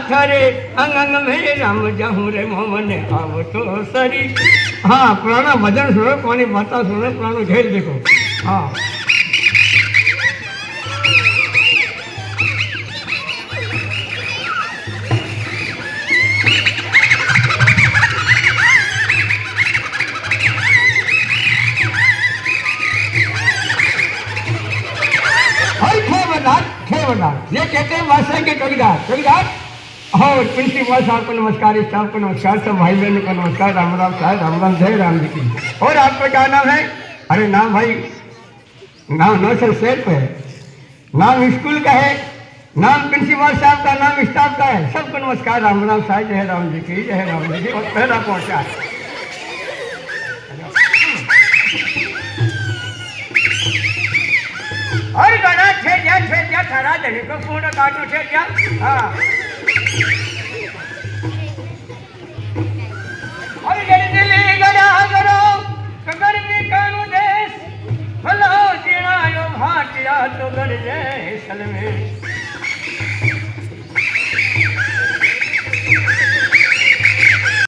थारे अंग अंग में राम जाहूं रे मोमने आव तो सरी। हाँ पुराना भजन सुनो, पुरानी बातें सुनो, पुराना खेल देखो। हाँ ये कहते हैं मास्टर के कविदार कविदार। और प्रिंसिपल साहब को नमस्कार, स्टाफ को नमस्कार, सब भाई बहनों को नमस्कार, राम राम साहब, राम राम, जय राम जी की। और आपका क्या नाम है? अरे नाम भाई, नाम नौ सर शेर पे है, नाम स्कूल का है, नाम प्रिंसिपल साहब का, नाम स्टाफ का है। सबको नमस्कार, राम राम साहब, जय राम जी की, जय राम जी की। और पहला पहुंचा और गाना छेड़ दिया थारा देने को पूर्ण काटो छेड़ दिया। हाँ